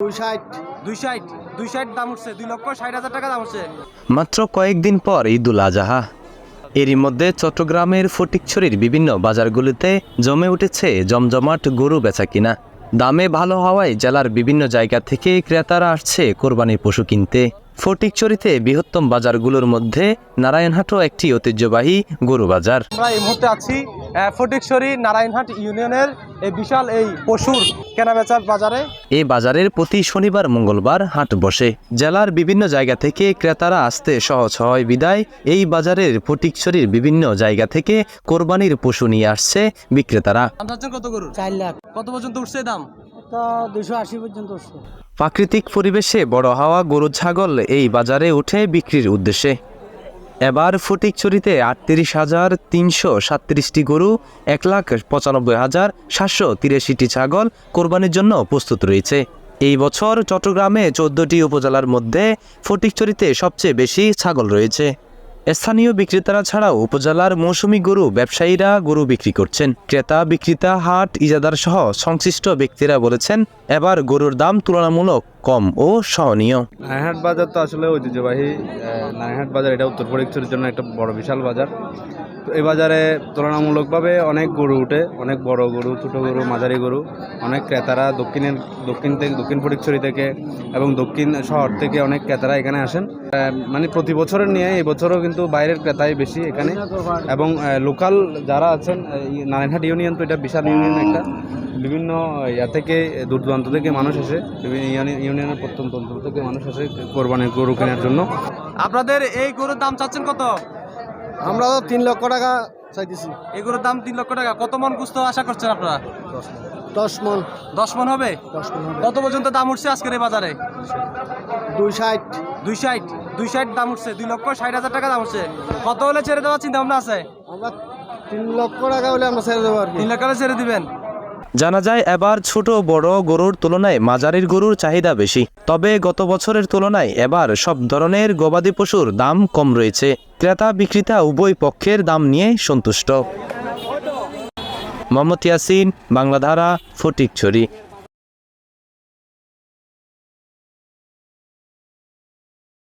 260 দাম উঠছে, 2,60,000 টাকা দাম উঠছে। মাত্র কয়েকদিন পর ঈদুল আজহা। এরই মধ্যে চট্টগ্রামের ফটিকছড়ির বিভিন্ন বাজারগুলিতে জমে উঠেছে জমজমাট গরু বেচাকিনা। দামে ভালো হওয়ায় জেলার বিভিন্ন জায়গা থেকে ক্রেতারা আসছে কোরবানির পশু কিনতে। ফটিকছড়িতে বৃহত্তম বাজারগুলোর মধ্যে নারায়ণহাটও একটি ঐতিহ্যবাহী গরু বাজার। আমরা এই মুহূর্তে আছি ফটিকছড়ি নারায়ণহাট ইউনিয়নের এই বিশাল এই পশুর কেনাবেচার বাজারে। এই বাজারের প্রতি শনিবার মঙ্গলবার হাট বসে। জেলার বিভিন্ন জায়গা থেকে ক্রেতারা আসতে সহজ হয় বিদায় এই বাজারের ফটিকছড়ির বিভিন্ন জায়গা থেকে কোরবানির পশু নিয়ে আসছে বিক্রেতারা। কত গরু? 4 লাখ। কত পর্যন্ত উঠছে দাম? 280 পর্যন্ত উঠছে। প্রাকৃতিক পরিবেশে বড় হওয়া গরু ছাগল এই বাজারে উঠে বিক্রির উদ্দেশ্যে। এবার ফটিকছড়িতে 38,337টি গরু, 1,95,783টি ছাগল কোরবানির জন্য প্রস্তুত রয়েছে। এই বছর চট্টগ্রামে 14টি উপজেলার মধ্যে ফটিকছড়িতে সবচেয়ে বেশি ছাগল রয়েছে। স্থানীয় বিক্রেতারা ছাড়াও উপজেলার মৌসুমী গরু ব্যবসায়ীরা গরু বিক্রি করছেন। ক্রেতা বিক্রেতা হাট ইজাদার সহ সংশ্লিষ্ট ব্যক্তিরা বলেছেন এবার গরুর দাম তুলনামূলক কম ও সহনীয়। নারায়ণহাট বাজার তো আসলে ঐতিহ্যবাহী নারায়ণহাট বাজার, এটা উত্তর ফটিকছড়ির জন্য একটা বড় বিশাল বাজার। তো এই বাজারে তুলনামূলকভাবে অনেক গরু উঠে, অনেক বড় গরু, ছোটো গরু, মাঝারি গরু। অনেক ক্রেতারা দক্ষিণ ফটিকছড়ি থেকে এবং দক্ষিণ শহর থেকে অনেক ক্রেতারা এখানে আসেন। মানে প্রতি বছরের নিয়ে এই বছরও কিন্তু বাইরের ক্রেতাই বেশি এখানে, এবং লোকাল যারা আছেন নারায়ণহাট ইউনিয়ন তো এটা বিশাল ইউনিয়ন একটা, বিভিন্ন ইয়া থেকে দূর দূরান্ত থেকে মানুষ আসে, বিভিন্ন ইউনিয়নের প্রত্যন্ত অঞ্চল থেকে মানুষ আসে কোরবানির গরু কেনার জন্য। আপনাদের এই গরুর দাম চাচ্ছেন কত? আমরা 3 লক্ষ টাকা চাইতেছি। এই গরুর দাম 3 লক্ষ টাকা। কত মন গোস্ত আশা করছেন আপনারা? 10 মন। 10 মন হবে? 10 মন হবে। কত পর্যন্ত দাম উঠছে আজকের এই বাজারে? 260 দাম উঠছে, 2,60,000 টাকা দাম উঠছে। কত হলে ছেড়ে দেওয়ার চিন্তা ভাবনা আছে? আমরা 3 লক্ষ টাকা হলে আমরা ছেড়ে দেবো আর কি। 3 লাখ হলে ছেড়ে দিবেন। জানা যায় এবার ছোট বড় গরুর তুলনায় মাঝারির গরুর চাহিদা বেশি। তবে গত বছরের তুলনায় এবার সব ধরনের গবাদি পশুর দাম কম রয়েছে। ক্রেতা বিক্রেতা উভয় পক্ষের দাম নিয়ে সন্তুষ্ট। মোহাম্মদ ইয়াসিন, বাংলাধারা, ফটিকছড়ি।